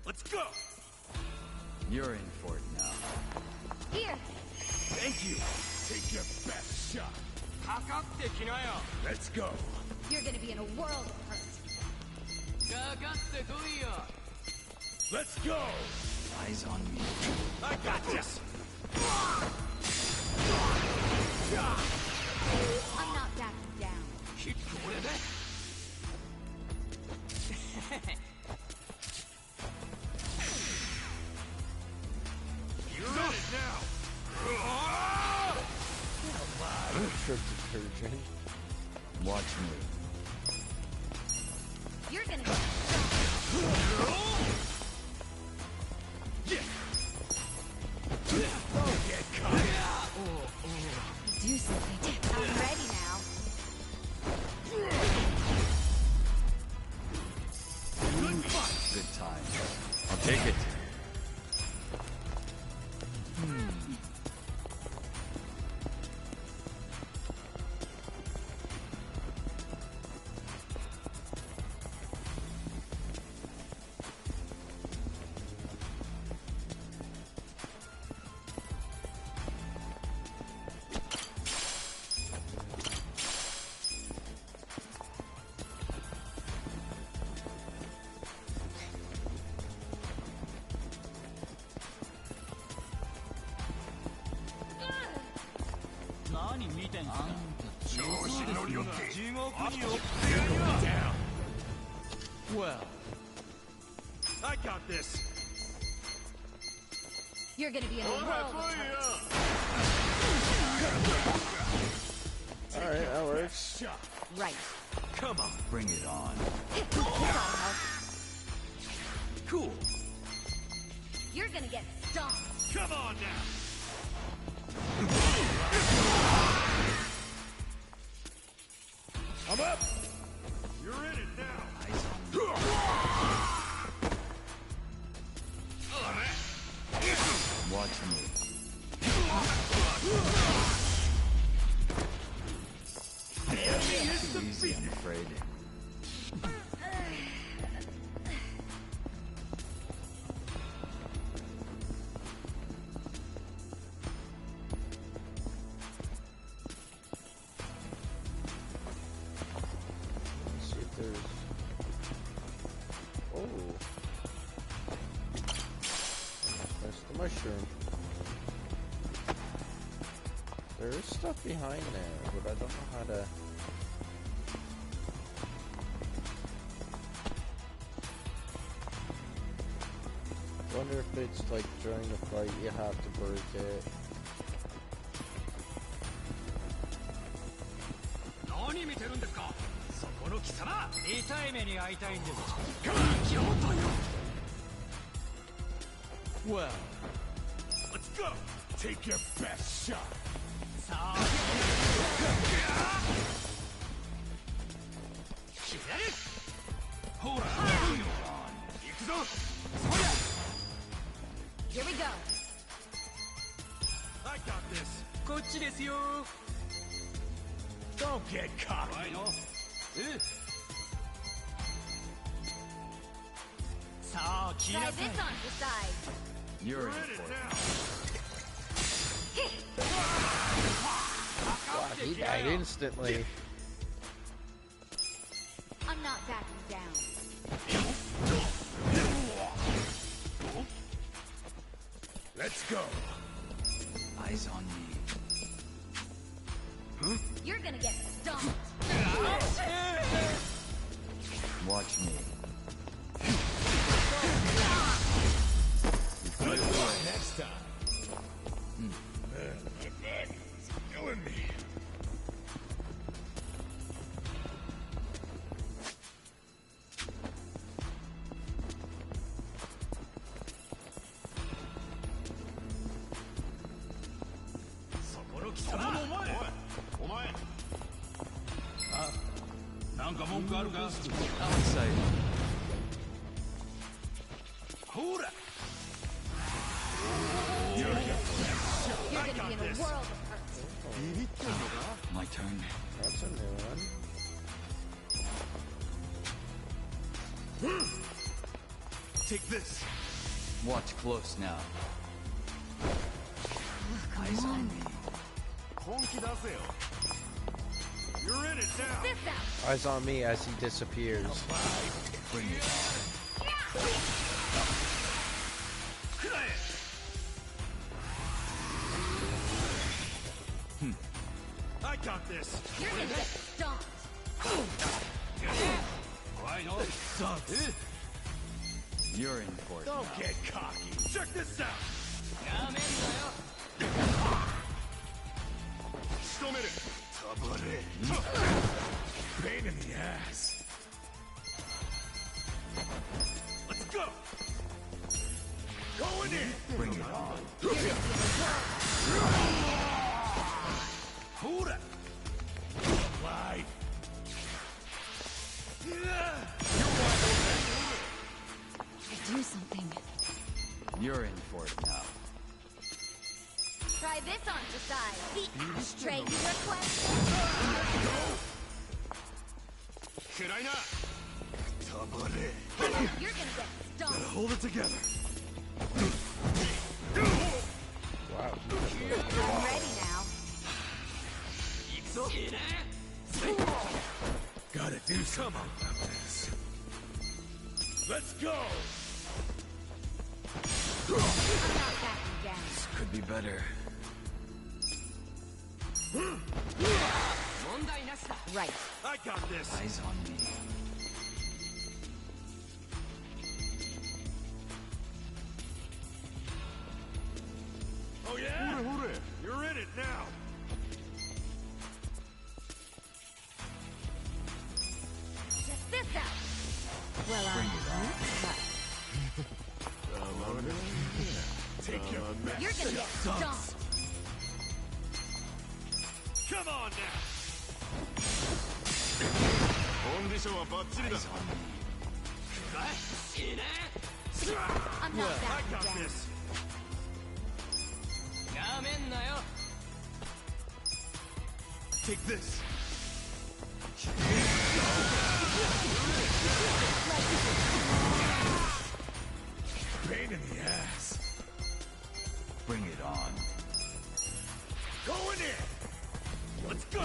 Let's go. You're in for it now. Here. Thank you. Take your best shot. Let's go. You're gonna be in a world of hurt. Let's go. Eyes on me. I got this. I'm not backing down. You're in it now. Extra detergent. Watch me. You're gonna get stomped. Down. Well, I got this. You're gonna be in a world of hurt. Alright, that works. Right. Come on. Bring it on. Cool. You're gonna get stomped. Come on now. I'm up. You're in it now. Watch me. Too easy, I'm afraid. Let's see if there's... Oh. That's the mushroom. There is stuff behind there, but I don't know how to... Wonder if it's like during the fight you have to break it. Well, Let's go. Take your best shot. Hold on. Here we go. I got this. Don't get cocky. Try this on the side. You're in in it for it. now. Wow, he died instantly. I'm not backing down. Let's go. Eyes on me. You're gonna get stomped. Watch me. Next time. Man, my back is killing me. I'm excited. You're gonna be in a world of hurt. My turn. That's a new one. Take this. Watch close now. Eyes on me. You're in it now. This out. Eyes on me as he disappears. Bring it I got this. You're gonna get stomped. Sucks. You're in for it. Don't now. get cocky. Check this out. Pain in the ass. Let's go. Going in. Bring it on. Hold it. Life. Do something. You're in for it now. Try this on the side. The ashtray you requested. You're gonna get stomped. Hold it together. Wow. I'm ready now. Gotta do something about this. Let's go. I'm not backing down. Could be better. Right. I got this. Eyes on me. Oh yeah? You're in it now. Check this out. Well, Bring it on. Take your You're gonna get stomped. Come on now. Eyes on me. I'm not I backing got down. this. Take this. Pain in the ass. Bring it on. Going in. Let's go.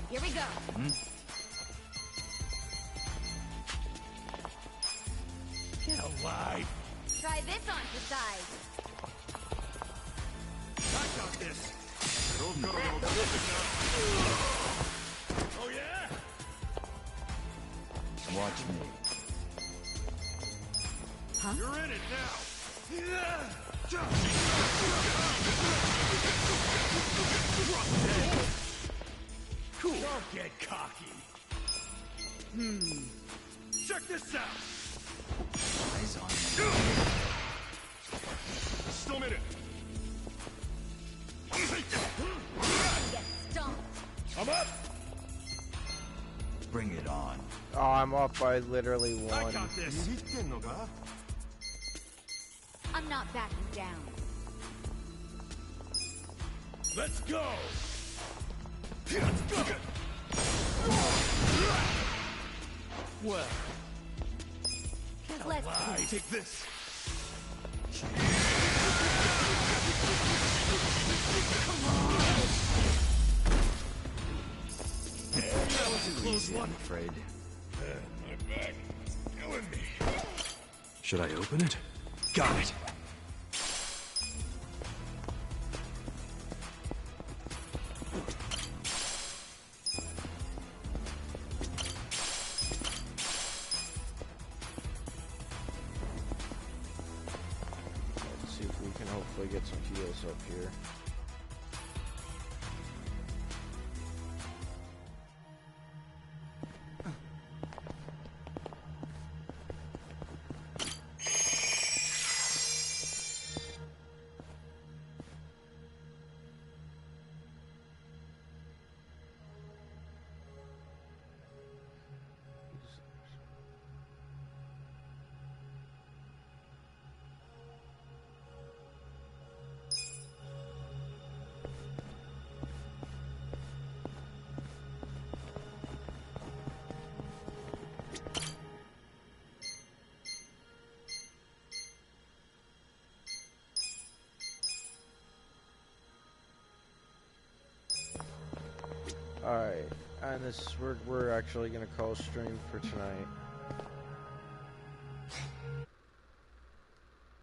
Here we go. Get alive. Try this on for size. I got this. Oh yeah? Watch me. Huh? You're in it now. Cool. Don't get cocky. Check this out. Eyes on me. Still in it. Get stomped. I'm up. Bring it on. Oh, I'm up by literally I one. got this. I'm not backing down. Let's go. Let's go. Well, Let's I take this. that was too easy, I'm afraid. My back. Killing me. Should I open it? Got it. Let's see if we can hopefully get some heals up here. Alright, and this we're actually gonna call stream for tonight.